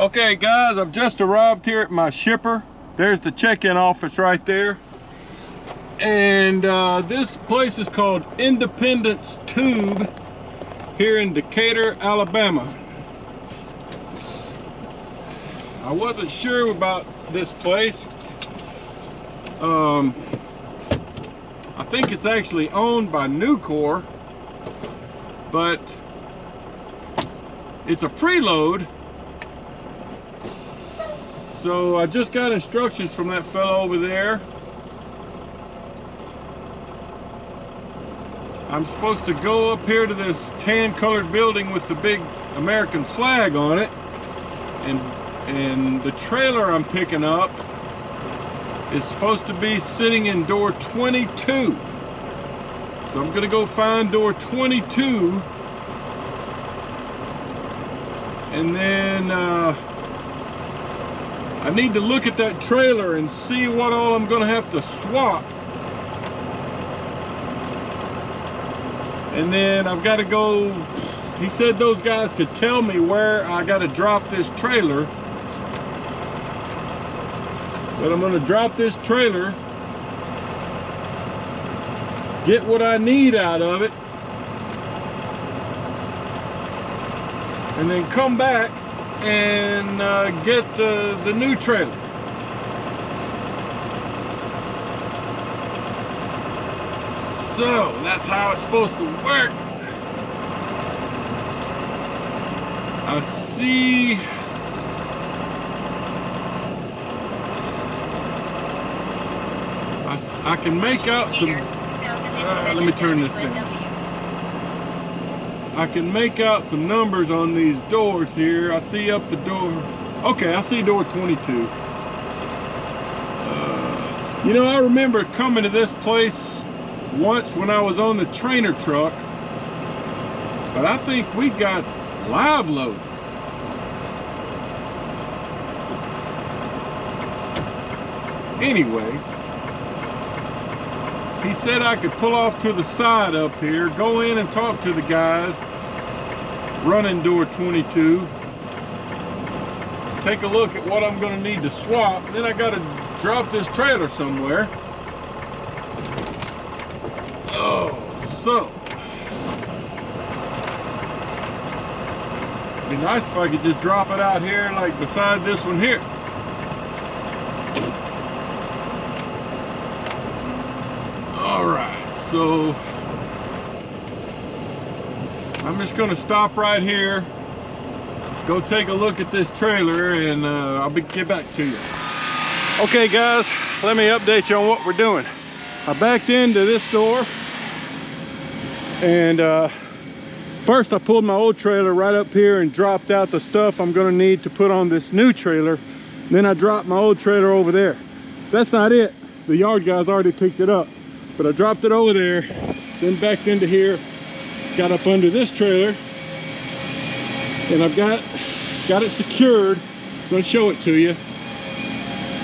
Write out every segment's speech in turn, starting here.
Okay guys, I've just arrived here at my shipper. There's the check-in office right there. And this place is called Independence Tube here in Decatur, Alabama. I wasn't sure about this place. I think it's actually owned by Nucor, but it's a preload. So I just got instructions from that fellow over there. I'm supposed to go up here to this tan colored building with the big American flag on it, and the trailer I'm picking up is supposed to be sitting in door 22. So I'm gonna go find door 22, and then I need to look at that trailer and see what all I'm gonna have to swap. And then I've got to go, he said those guys could tell me where I got to drop this trailer. But I'm gonna drop this trailer, get what I need out of it, and then come back and get the new trailer. So that's how it's supposed to work. I see I can make out some let me turn this down. I can make out some numbers on these doors here. I see up the door. Okay, I see door 22. You know, I remember coming to this place once when I was on the trainer truck, but I think we got live load. Anyway, he said I could pull off to the side up here, go in and talk to the guys running door 22, take a look at what I'm going to need to swap. Then I got to drop this trailer somewhere. Oh, so it'd be nice if I could just drop it out here like beside this one here. Alright, so I'm just gonna stop right here, go take a look at this trailer, and I'll get back to you. Okay guys, let me update you on what we're doing. I backed into this door, and first I pulled my old trailer right up here and dropped out the stuff I'm gonna need to put on this new trailer. Then I dropped my old trailer over there. That's not it, the yard guys already picked it up, but I dropped it over there, then backed into here, got up under this trailer, and I've got it secured. I'm gonna show it to you.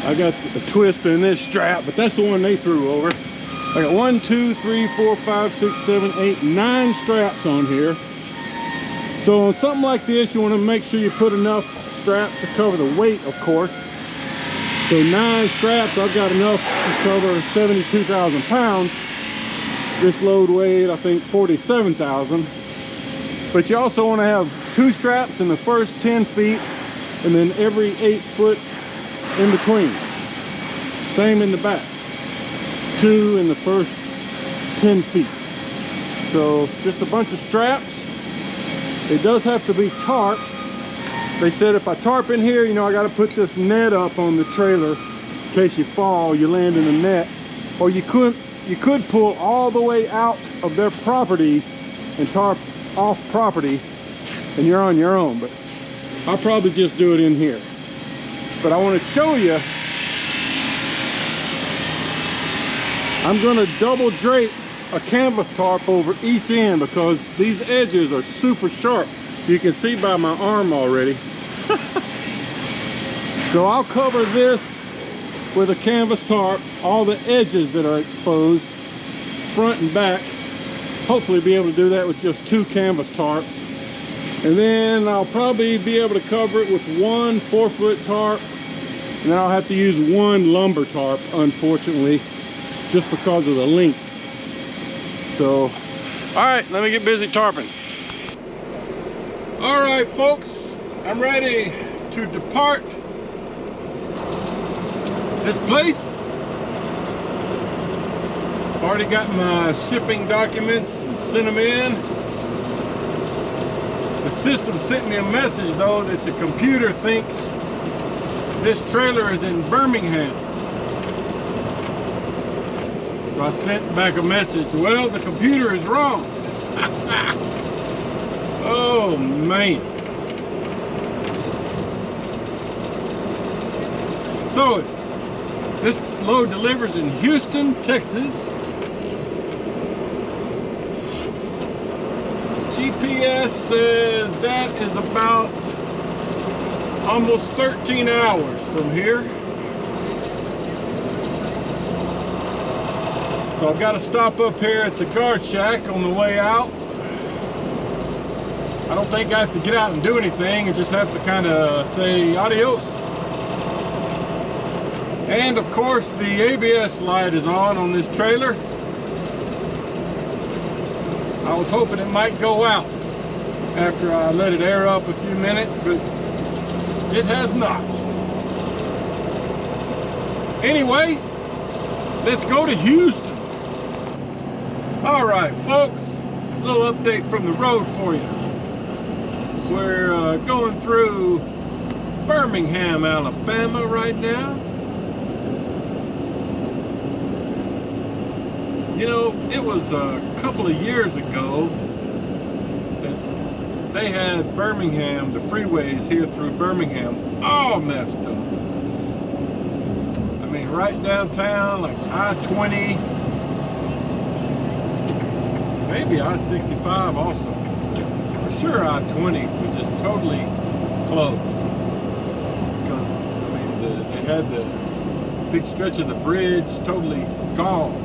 I got the twist in this strap, but that's the one they threw over. I got 1, 2, 3, 4, 5, 6, 7, 8, 9 straps on here. So on something like this, you want to make sure you put enough straps to cover the weight, of course. So 9 straps, I've got enough to cover 72,000 pounds. This load weighed, I think, 47,000. But you also want to have 2 straps in the first 10 feet, and then every 8 foot in between. Same in the back. 2 in the first 10 feet. So just a bunch of straps. It does have to be tarped. They said if I tarp in here, you know, I got to put this net up on the trailer in case you fall, you land in the net. Or you could pull all the way out of their property and tarp off property, and you're on your own. But I'll probably just do it in here. But I want to show you, I'm going to double drape a canvas tarp over each end because these edges are super sharp. You can see by my arm already. So I'll cover this with a canvas tarp, all the edges that are exposed, front and back. Hopefully be able to do that with just 2 canvas tarps. And then I'll probably be able to cover it with one 4-foot tarp. And then I'll have to use one lumber tarp, unfortunately, just because of the length. So, all right, let me get busy tarping. All right, folks, I'm ready to depart this place. I've already got my shipping documents and sent them in. The system sent me a message though that the computer thinks this trailer is in Birmingham. So I sent back a message, well, the computer is wrong. Oh man. So this load delivers in Houston, Texas. GPS says that is about almost 13 hours from here. So I've got to stop up here at the guard shack on the way out. I don't think I have to get out and do anything. I just have to kind of say adios. And of course the ABS light is on this trailer. I was hoping it might go out after I let it air up a few minutes, but it has not. Anyway, let's go to Houston. All right, folks, a little update from the road for you. We're going through Birmingham, Alabama right now. You know, it was a couple of years ago that they had Birmingham, the freeways here through Birmingham, all messed up. I mean, right downtown, like I-20, maybe I-65 also. For sure I-20 was just totally closed. Because, I mean, they had the big stretch of the bridge totally gone.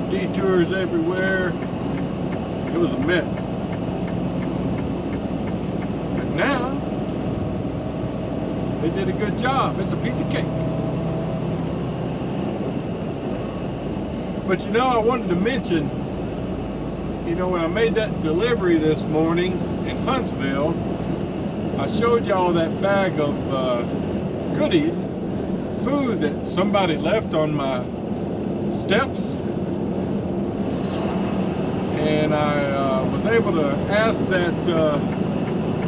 Detours everywhere. It was a mess. But now they did a good job. It's a piece of cake. But you know, I wanted to mention, you know, when I made that delivery this morning in Huntsville, I showed y'all that bag of goodies, food that somebody left on my steps. And I was able to ask that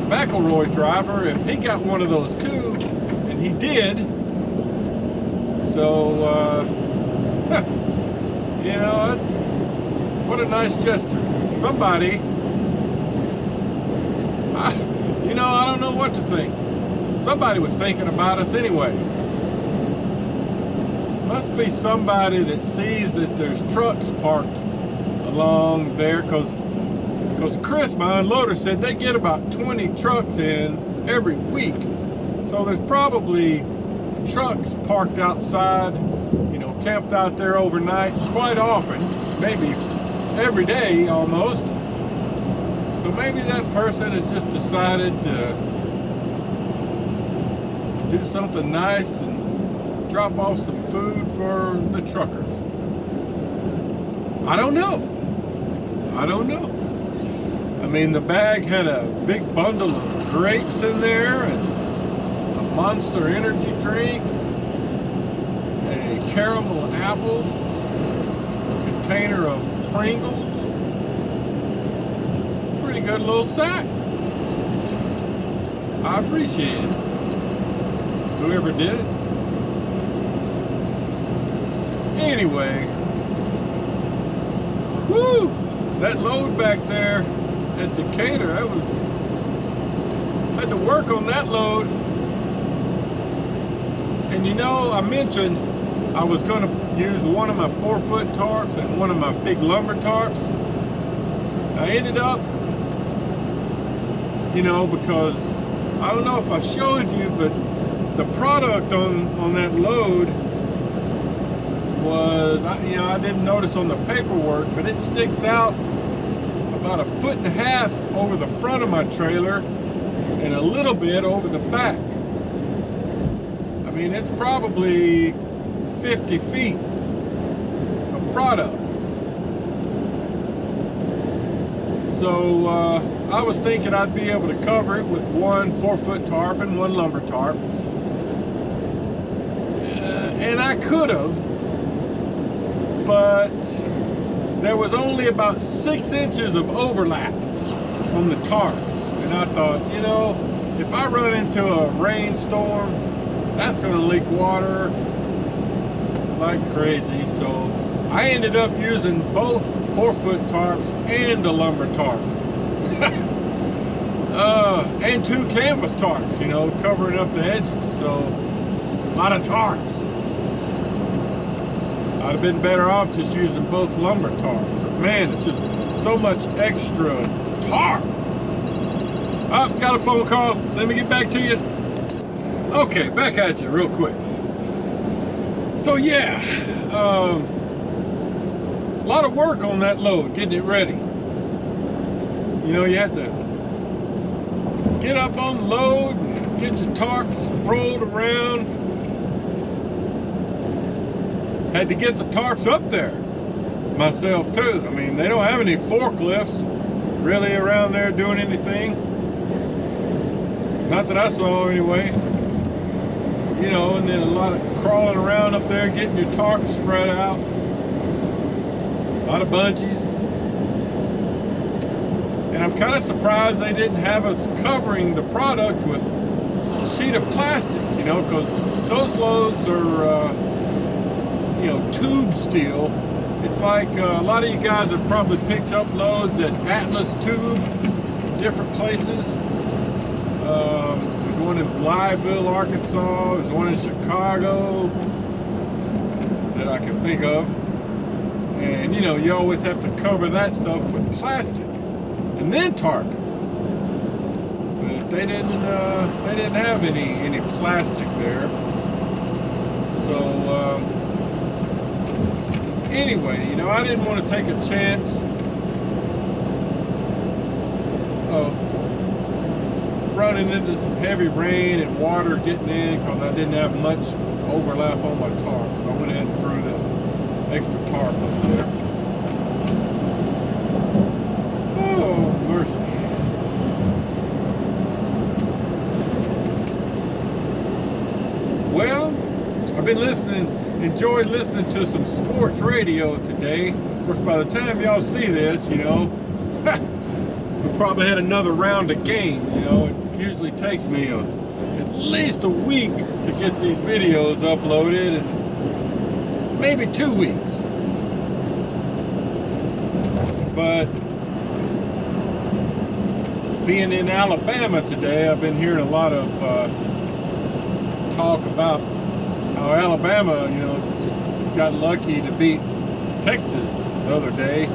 McElroy driver if he got one of those too, and he did. So, you know, what a nice gesture. Somebody, you know, I don't know what to think. Somebody was thinking about us anyway. Must be somebody that sees that there's trucks parked along there, because Chris, my unloader, said they get about 20 trucks in every week. So there's probably trucks parked outside, you know, camped out there overnight quite often, maybe every day almost. So maybe that person has just decided to do something nice and drop off some food for the truckers. I don't know. I don't know. I mean, the bag had a big bundle of grapes in there and a Monster energy drink, a caramel apple, a container of Pringles. Pretty good little sack. I appreciate it. Whoever did it. Anyway, whoo! That load back there at Decatur, I had to work on that load. And you know, I mentioned I was going to use one of my 4-foot tarps and one of my big lumber tarps. I ended up, you know, because I don't know if I showed you, but the product on that load was, you know, I didn't notice on the paperwork, but it sticks out about 1.5 feet over the front of my trailer and a little bit over the back. I mean, it's probably 50 feet of product. So I was thinking I'd be able to cover it with one 4-foot tarp and one lumber tarp. And I could have, but there was only about 6 inches of overlap on the tarps. And I thought, you know, if I run into a rainstorm, that's gonna leak water like crazy. So I ended up using both 4-foot tarps and a lumber tarp. And 2 canvas tarps, you know, covering up the edges. So a lot of tarps. I'd have been better off just using both lumber tarps. But man, it's just so much extra tarp. Oh, got a phone call. Let me get back to you. Okay, back at you real quick. So yeah, a lot of work on that load, getting it ready. You know, you have to get up on the load, get your tarps rolled around. Had to get the tarps up there myself too. I mean, they don't have any forklifts really around there doing anything. Not that I saw anyway. You know, and then a lot of crawling around up there, getting your tarps spread out. A lot of bungees. And I'm kind of surprised they didn't have us covering the product with a sheet of plastic, you know, because those loads are, you know, tube steel. It's like a lot of you guys have probably picked up loads at Atlas Tube, different places. There's one in Blytheville, Arkansas. There's one in Chicago that I can think of. And you know, you always have to cover that stuff with plastic and then tarp it. But they didn't have any plastic there. So anyway, you know, I didn't want to take a chance of running into some heavy rain and water getting in because I didn't have much overlap on my tarp. So I went ahead and threw the extra tarp up there. Oh, mercy. Well, I've been enjoyed listening to some sports radio today. Of course, by the time y'all see this, you know, we probably had another round of games. You know, it usually takes me at least a week to get these videos uploaded, and maybe 2 weeks. But being in Alabama today, I've been hearing a lot of talk about how Alabama, you know, just got lucky to beat Texas the other day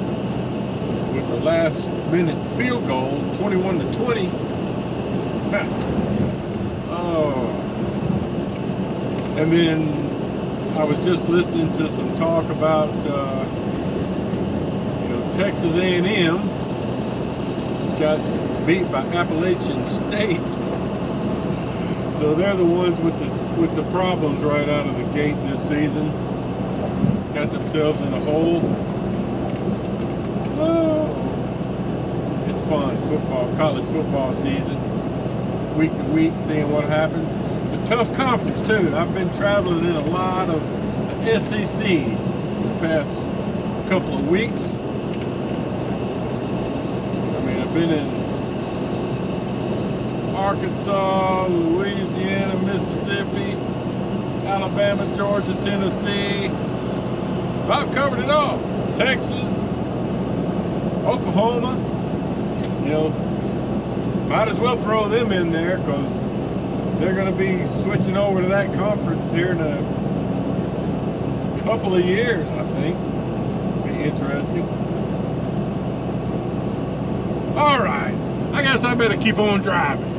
with a last-minute field goal, 21-20. Oh. And then I was just listening to some talk about, you know, Texas A&M got beat by Appalachian State. So they're the ones with the problems right out of the gate this season. Got themselves in a hole. Oh, it's fun, college football season. Week to week, seeing what happens. It's a tough conference too. I've been traveling in a lot of the SEC the past couple of weeks. I mean, I've been in Arkansas, Louisiana, Mississippi, Alabama, Georgia, Tennessee. About covered it all. Texas, Oklahoma. You know, might as well throw them in there because they're going to be switching over to that conference here in a couple of years, I think. Be interesting. All right, I guess I better keep on driving.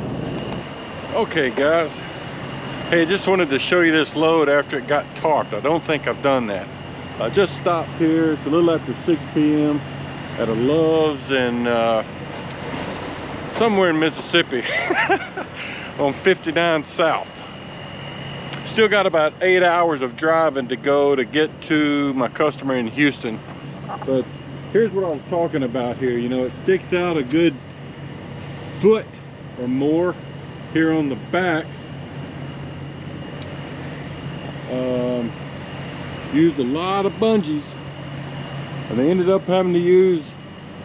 Okay, guys. Hey, just wanted to show you this load after it got tarped. I don't think I've done that. I just stopped here. It's a little after 6 p.m. at a Love's in somewhere in Mississippi on 59 South. Still got about 8 hours of driving to go to get to my customer in Houston. But here's what I was talking about here. You know, it sticks out a good foot or more here on the back. Used a lot of bungees, and they ended up having to use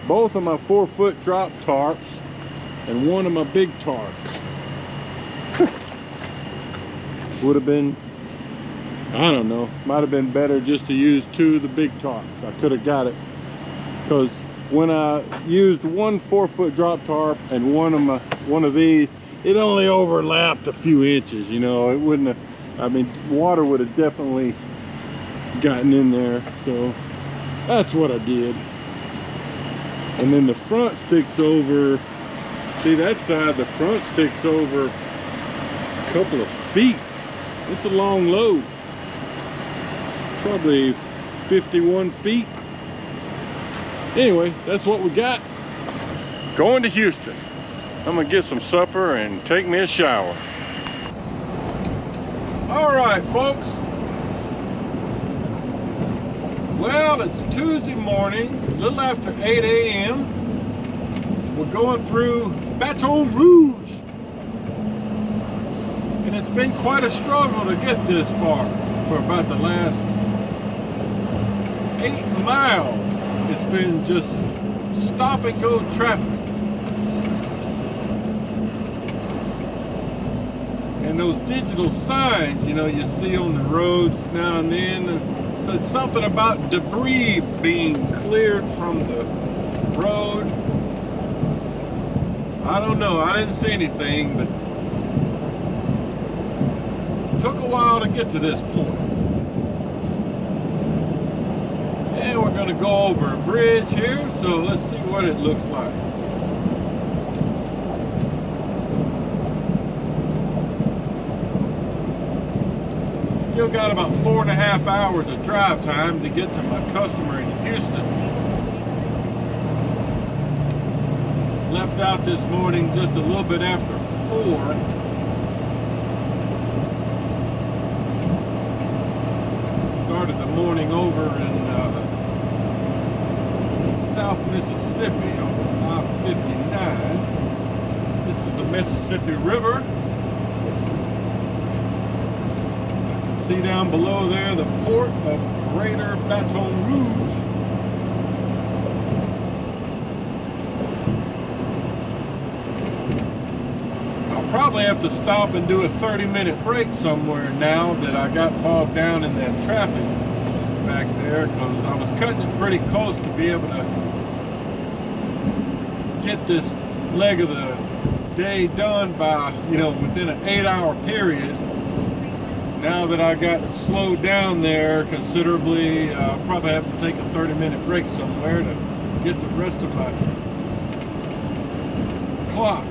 both of my 4-foot drop tarps and one of my big tarps. Would have been, I don't know, might have been better just to use 2 of the big tarps. I could have got it, because when I used one 4-foot drop tarp and one of these, it only overlapped a few inches. You know, it wouldn't have, I mean, water would have definitely gotten in there. So that's what I did. And then the front sticks over, see that side, the front sticks over a couple of feet. It's a long load, probably 51 feet. Anyway, that's what we got. Going to Houston. I'm gonna get some supper and take me a shower. All right, folks. Well, it's Tuesday morning, a little after 8 a.m. We're going through Baton Rouge. And it's been quite a struggle to get this far for about the last 8 miles. It's been just stop and go traffic. And those digital signs, you know, you see on the roads now and then, said something about debris being cleared from the road. I don't know, I didn't see anything, but it took a while to get to this point. And we're gonna go over a bridge here, so let's see what it looks like. Still got about 4.5 hours of drive time to get to my customer in Houston. Left out this morning just a little bit after 4. Started the morning over in South Mississippi off of I-59. This is the Mississippi River. See down below there the port of Greater Baton Rouge. I'll probably have to stop and do a 30-minute break somewhere now that I got bogged down in that traffic back there, because I was cutting it pretty close to be able to get this leg of the day done by, you know, within an 8-hour period. Now that I got slowed down there considerably, I'll probably have to take a 30-minute break somewhere to get the rest of my clock.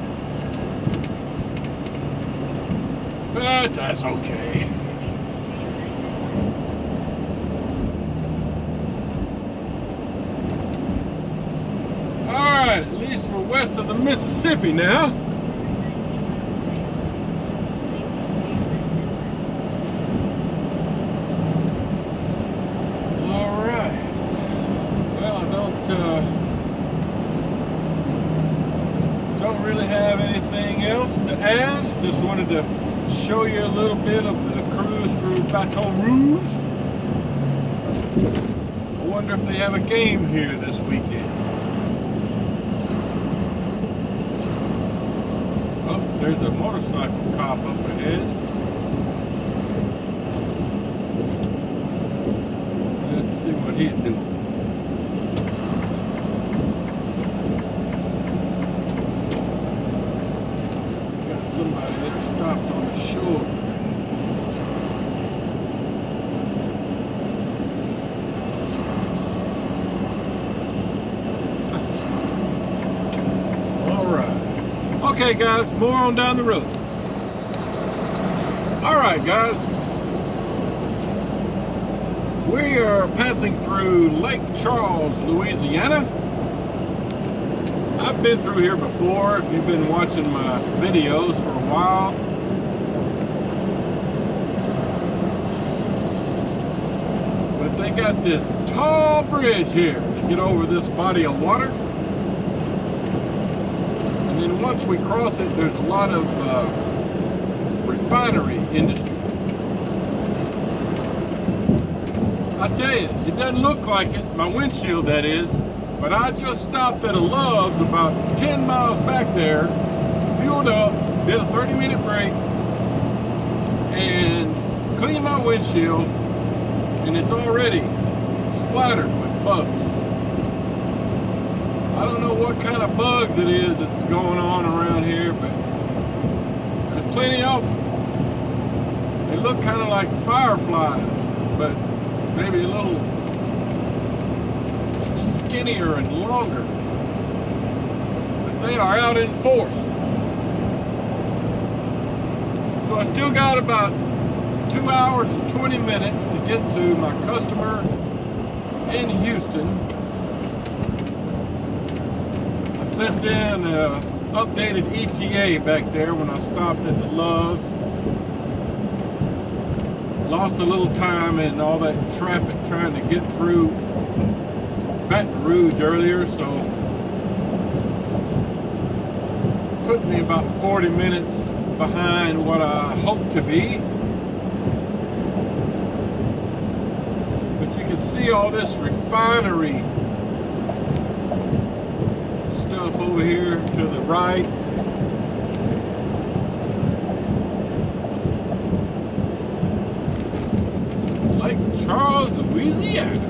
But that's okay. All right, at least we're west of the Mississippi now. Don't really have anything else to add. Just wanted to show you a little bit of the cruise through Baton Rouge. I wonder if they have a game here this weekend. Oh, there's a motorcycle cop up ahead. Let's see what he's doing. Somebody that stopped on the shore. All right. Okay, guys, more on down the road. All right, guys. We are passing through Lake Charles, Louisiana. I've been through here before if you've been watching my videos for a while. But they got this tall bridge here to get over this body of water. And then once we cross it, there's a lot of refinery industry. I tell you, it doesn't look like it, my windshield that is, but I just stopped at a Love's about 10 miles back there, fueled up, did a 30-minute break, and cleaned my windshield, and it's already splattered with bugs. I don't know what kind of bugs it is that's going on around here, but there's plenty of them. They look kind of like fireflies, but maybe a little skinnier and longer. But they are out in force. So I still got about 2 hours and 20 minutes to get to my customer in Houston. I sent in an updated ETA back there when I stopped at the Love's. Lost a little time in all that traffic trying to get through Baton Rouge earlier, so put me about 40 minutes behind what I hoped to be. But you can see all this refinery stuff over here to the right. Lake Charles, Louisiana.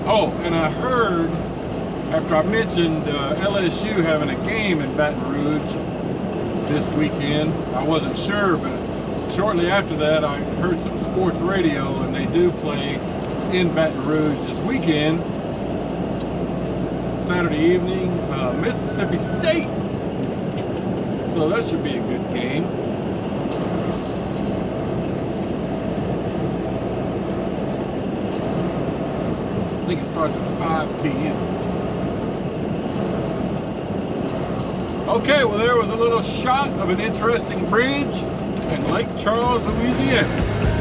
Oh, and I heard, after I mentioned LSU having a game in Baton Rouge this weekend, I wasn't sure, but shortly after that I heard some sports radio, and they do play in Baton Rouge this weekend, Saturday evening, Mississippi State. So that should be a good game. I think it starts at 5 p.m. Okay, well there was a little shot of an interesting bridge in Lake Charles, Louisiana.